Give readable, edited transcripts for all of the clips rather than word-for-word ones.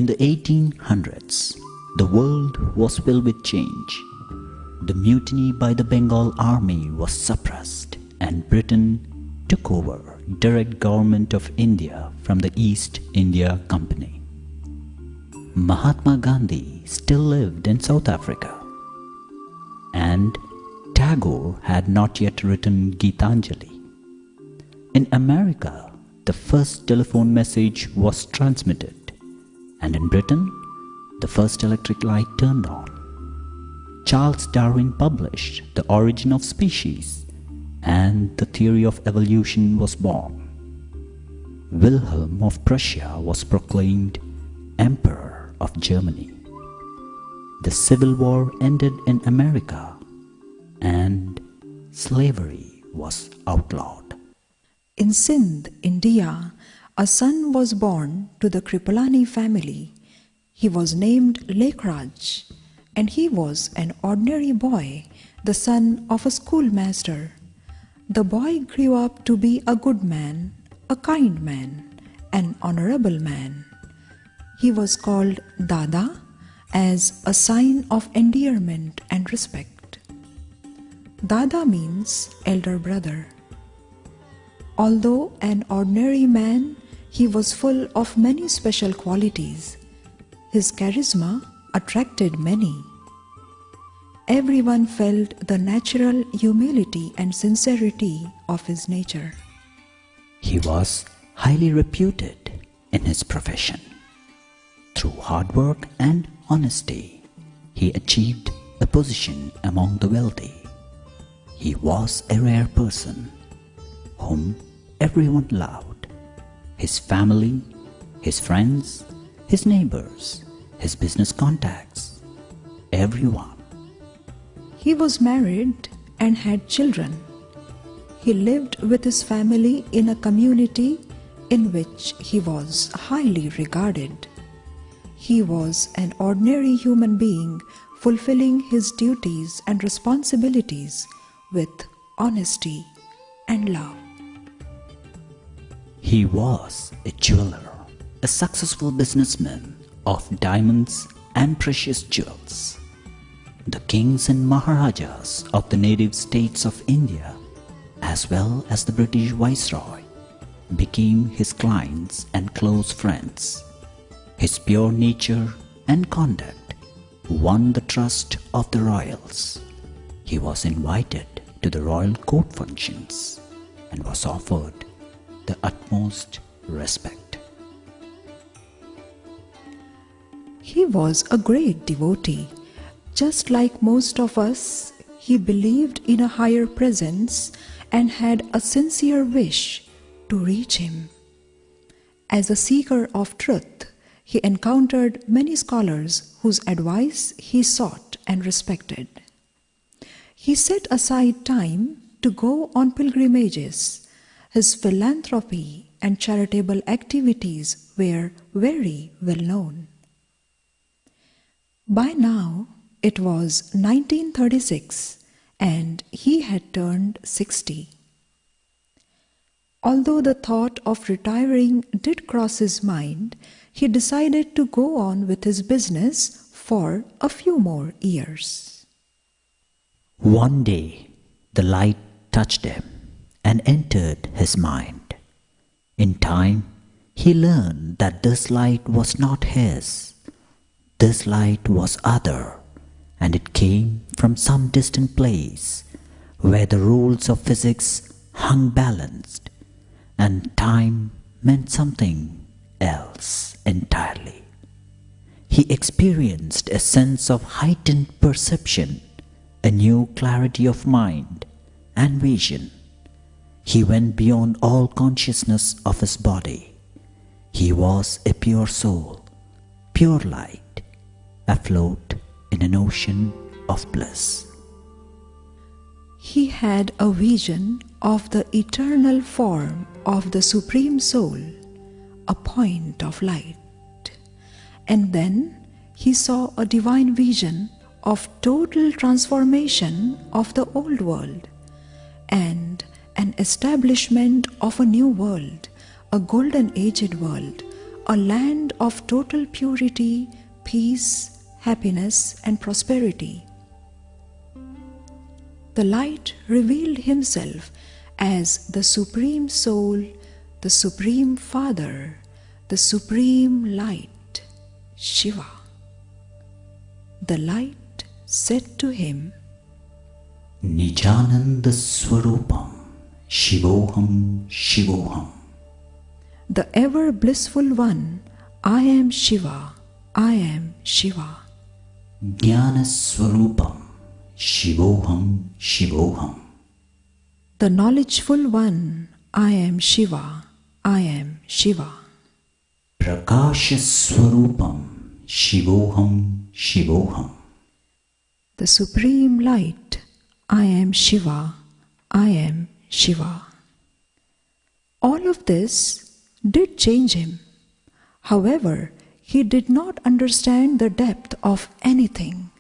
the 1800s, the world was filled with change. The mutiny by the Bengal army was suppressed and Britain took over direct government of India from the East India Company. Mahatma Gandhi still lived in South Africa, and Tagore had not yet written Gitanjali. In America, the first telephone message was transmitted, and in Britain, the first electric light turned on. Charles Darwin published The Origin of Species, and the theory of evolution was born. Wilhelm of Prussia was proclaimed Emperor of Germany. The Civil War ended in America, and slavery was outlawed. In Sindh, India, a son was born to the Kripalani family. He was named Lekraj, and he was an ordinary boy, the son of a schoolmaster. The boy grew up to be a good man, a kind man, an honorable man. He was called Dada as a sign of endearment and respect. Dada means elder brother. Although an ordinary man, he was full of many special qualities. His charisma attracted many. Everyone felt the natural humility and sincerity of his nature. He was highly reputed in his profession. Through hard work and honesty, he achieved a position among the wealthy. He was a rare person whom everyone loved. His family, his friends, his neighbors, his business contacts, everyone. He was married and had children. He lived with his family in a community in which he was highly regarded. He was an ordinary human being fulfilling his duties and responsibilities with honesty and love. He was a jeweler, a successful businessman of diamonds and precious jewels. The kings and maharajas of the native states of India, as well as the British Viceroy, became his clients and close friends. His pure nature and conduct won the trust of the royals. He was invited to the royal court functions and was offered the utmost respect. He was a great devotee. Just like most of us, he believed in a higher presence and had a sincere wish to reach him. As a seeker of truth, he encountered many scholars whose advice he sought and respected. He set aside time to go on pilgrimages. His philanthropy and charitable activities were very well known. By now, it was 1936 and he had turned 60. Although the thought of retiring did cross his mind, he decided to go on with his business for a few more years. One day, the light touched him and entered his mind. In time, he learned that this light was not his. This light was other, and it came from some distant place where the rules of physics hung balanced, and time meant something else entirely. He experienced a sense of heightened perception, a new clarity of mind and vision. He went beyond all consciousness of his body. He was a pure soul, pure light, afloat in an ocean of bliss. He had a vision of the eternal form of the Supreme Soul, a point of light. And then he saw a divine vision of total transformation of the old world and an establishment of a new world, a golden aged world, a land of total purity, peace, happiness, and prosperity. The light revealed himself as the Supreme Soul, the Supreme Father, the Supreme Light, Shiva. The light said to him, Nijananda Swarupam Shivoham Shivoham. The ever blissful one, I am Shiva, I am Shiva. Jnana Swarupam Shivoham Shivoham. The knowledgeful one, I am Shiva, I am Shiva. Prakasha Swarupam Shivoham Shivoham. The Supreme Light, I am Shiva, I am Shiva. All of this did change him. However, he did not understand the depth of anything.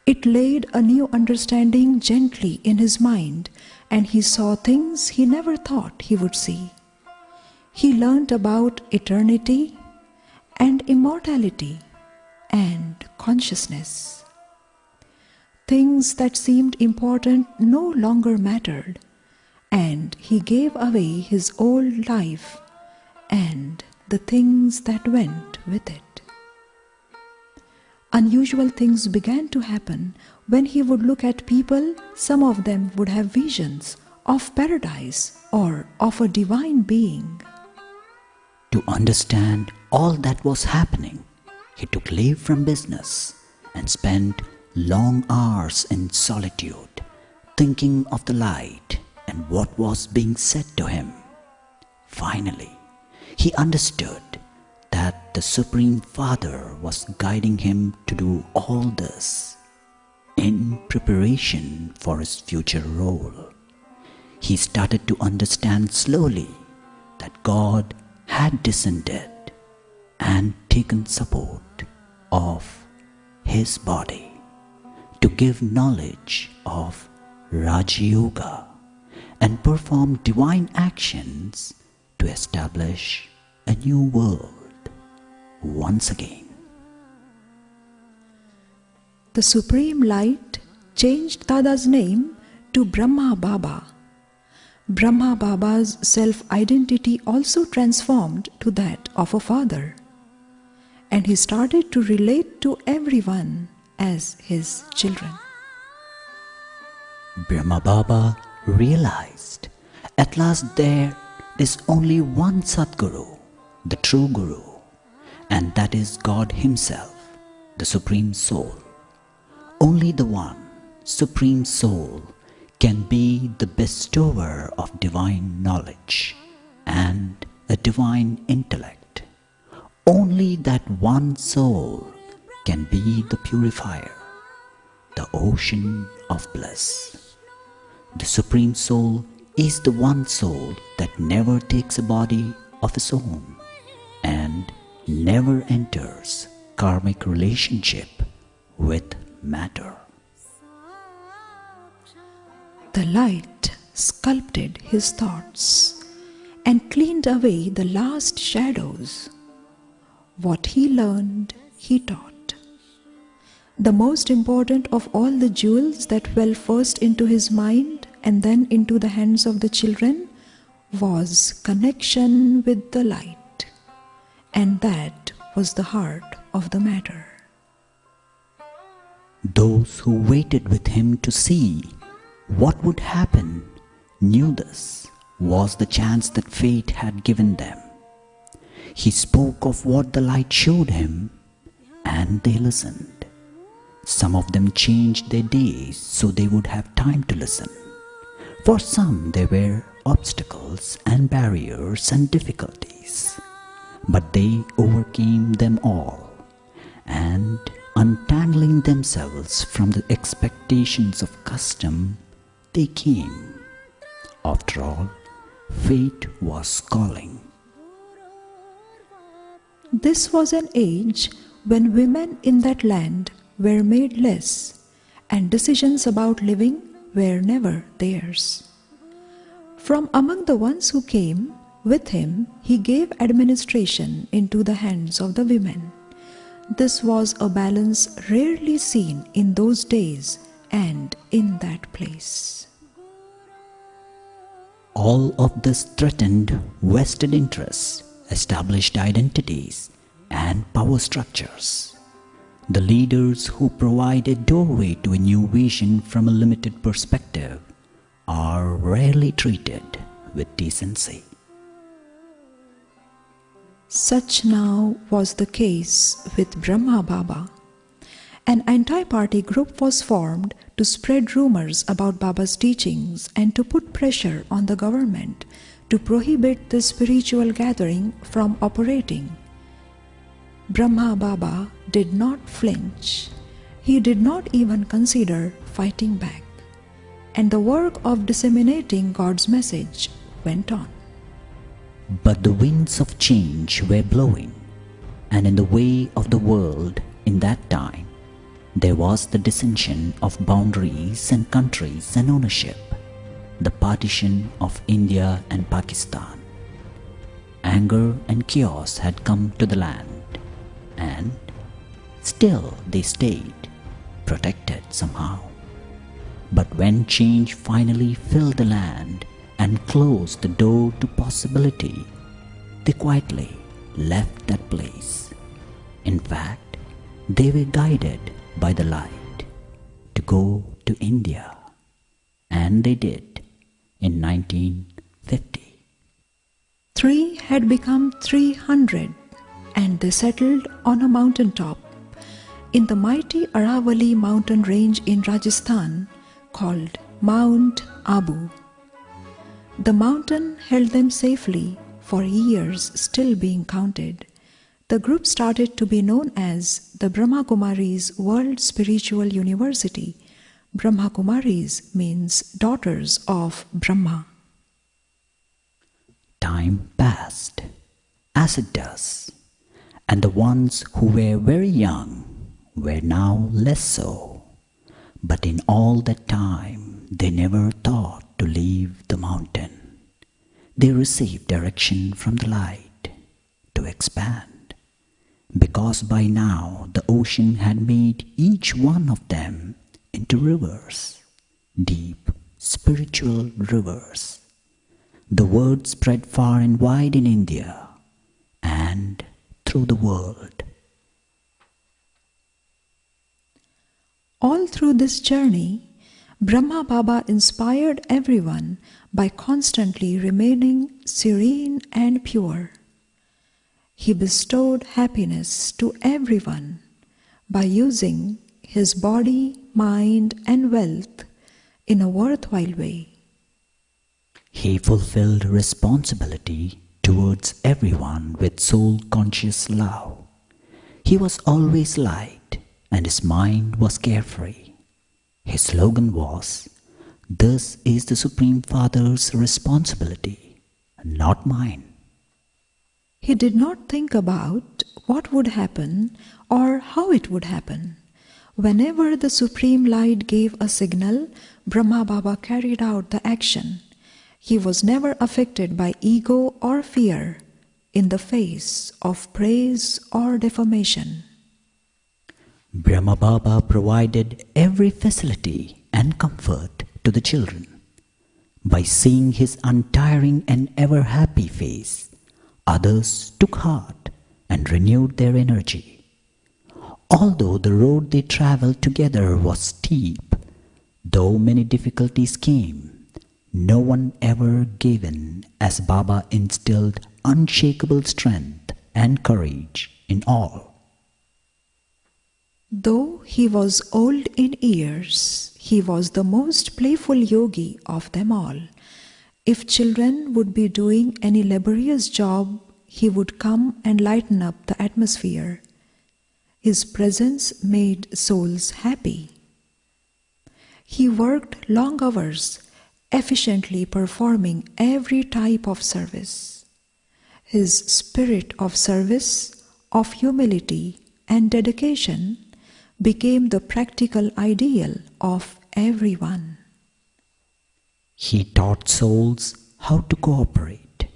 It laid a new understanding gently in his mind, and he saw things he never thought he would see. He learnt about eternity and immortality and consciousness. Things that seemed important no longer mattered, and he gave away his old life and the things that went with it. Unusual things began to happen. When he would look at people, some of them would have visions of paradise or of a divine being. To understand all that was happening, he took leave from business and spent long hours in solitude, thinking of the light and what was being said to him. Finally, he understood that the Supreme Father was guiding him to do all this in preparation for his future role. He started to understand slowly that God had descended and taken support of his body to give knowledge of Raja Yoga and perform divine actions to establish a new world once again. The Supreme Light changed Dada's name to Brahma Baba. Brahma Baba's self-identity also transformed to that of a father, and he started to relate to everyone as his children. Brahma Baba realized at last there is only one Sadguru, the true Guru, and that is God Himself, the Supreme Soul. Only the one Supreme Soul can be the bestower of divine knowledge and a divine intellect. Only that one soul can be the purifier, the ocean of bliss. The Supreme Soul is the one soul that never takes a body of its own and never enters karmic relationship with matter. The light sculpted his thoughts and cleaned away the last shadows. What he learned, he taught. The most important of all the jewels that fell first into his mind and then into the hands of the children was connection with the light, and that was the heart of the matter. Those who waited with him to see what would happen knew this was the chance that fate had given them. He spoke of what the light showed him, and they listened. Some of them changed their days so they would have time to listen. For some there were obstacles and barriers and difficulties, but they overcame them all, and untangling themselves from the expectations of custom, they came. After all, fate was calling. This was an age when women in that land were made less, and decisions about living were never theirs. From among the ones who came, With him, he gave administration into the hands of the women. This was a balance rarely seen in those days and in that place. All of this threatened vested interests, established identities, and power structures. The leaders who provide a doorway to a new vision from a limited perspective are rarely treated with decency. Such now was the case with Brahma Baba. An anti-party group was formed to spread rumors about Baba's teachings and to put pressure on the government to prohibit the spiritual gathering from operating. Brahma Baba did not flinch. He did not even consider fighting back. And the work of disseminating God's message went on. But the winds of change were blowing, and in the way of the world in that time, there was the dissension of boundaries and countries and ownership, the partition of India and Pakistan. Anger and chaos had come to the land, and still they stayed, protected somehow. But when change finally filled the land and closed the door to possibility, they quietly left that place. In fact, they were guided by the light to go to India, and they did in 1950. 3 had become 300, and they settled on a mountaintop in the mighty Aravalli mountain range in Rajasthan called Mount Abu. The mountain held them safely for years, still being counted. The group started to be known as the Brahma Kumaris World Spiritual University. Brahma Kumaris means daughters of Brahma. Time passed, as it does, and the ones who were very young were now less so. But in all that time, they never thought to leave the mountain. They received direction from the light to expand, because by now the ocean had made each one of them into rivers, deep spiritual rivers. The word spread far and wide in India and through the world. All through this journey, Brahma Baba inspired everyone by constantly remaining serene and pure. He bestowed happiness to everyone by using his body, mind, and wealth in a worthwhile way. He fulfilled responsibility towards everyone with soul-conscious love. He was always light, and his mind was carefree. His slogan was, "This is the Supreme Father's responsibility, not mine." He did not think about what would happen or how it would happen. Whenever the Supreme Light gave a signal, Brahma Baba carried out the action. He was never affected by ego or fear in the face of praise or defamation. Brahma Baba provided every facility and comfort to the children. By seeing his untiring and ever-happy face, others took heart and renewed their energy. Although the road they traveled together was steep, though many difficulties came, no one ever gave in, as Baba instilled unshakable strength and courage in all. Though he was old in years, he was the most playful yogi of them all. If children would be doing any laborious job, he would come and lighten up the atmosphere. His presence made souls happy. He worked long hours, efficiently performing every type of service. His spirit of service, of humility and dedication became the practical ideal of everyone. He taught souls how to cooperate.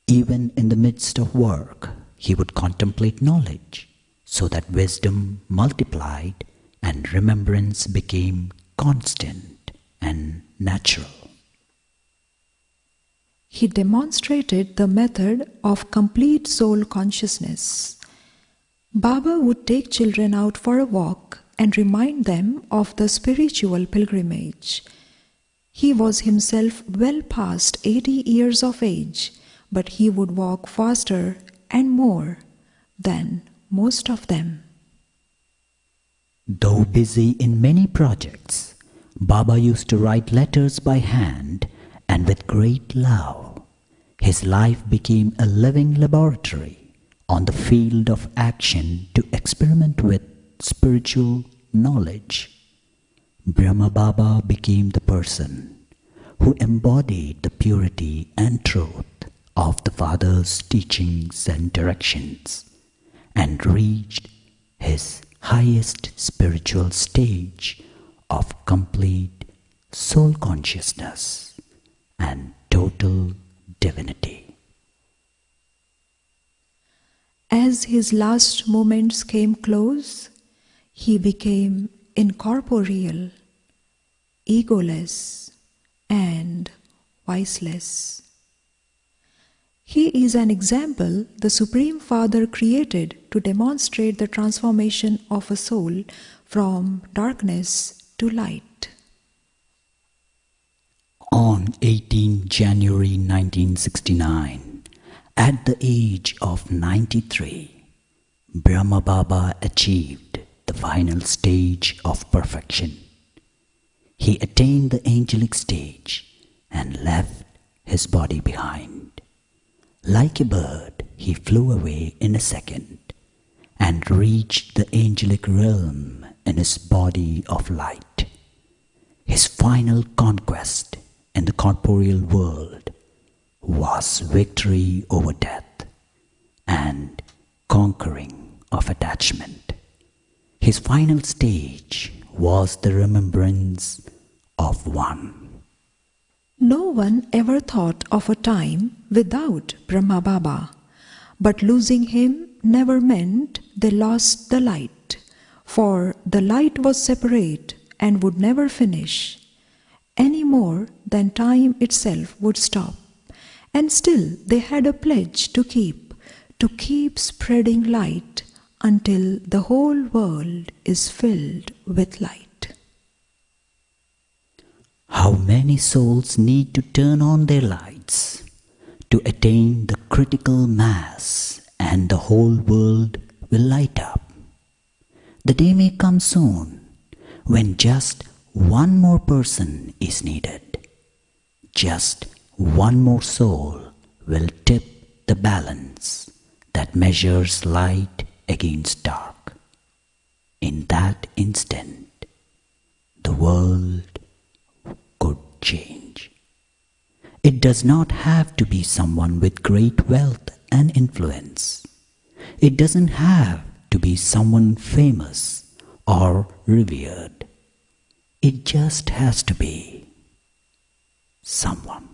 Even in the midst of work, he would contemplate knowledge, so that wisdom multiplied and remembrance became constant and natural. He demonstrated the method of complete soul consciousness. Baba would take children out for a walk and remind them of the spiritual pilgrimage. He was himself well past 80 years of age, but he would walk faster and more than most of them. Though busy in many projects, Baba used to write letters by hand and with great love. His life became a living laboratory on the field of action to experiment with spiritual knowledge. Brahma Baba became the person who embodied the purity and truth of the Father's teachings and directions, and reached his highest spiritual stage of complete soul consciousness and total divinity. As his last moments came close, he became incorporeal, egoless, and viceless. He is an example the Supreme Father created to demonstrate the transformation of a soul from darkness to light. On 18 January 1969, at the age of 93, Brahma Baba achieved the final stage of perfection. He attained the angelic stage and left his body behind. Like a bird, he flew away in a second and reached the angelic realm in his body of light. His final conquest in the corporeal world was victory over death and conquering of attachment. His final stage was the remembrance of one. No one ever thought of a time without Brahma Baba, but losing him never meant they lost the light, for the light was separate and would never finish, any more than time itself would stop. And still they had a pledge to keep spreading light until the whole world is filled with light. How many souls need to turn on their lights to attain the critical mass, and the whole world will light up. The day may come soon when just one more person is needed. Just one more soul will tip the balance that measures light against dark. In that instant, the world could change. It does not have to be someone with great wealth and influence. It doesn't have to be someone famous or revered. It just has to be someone.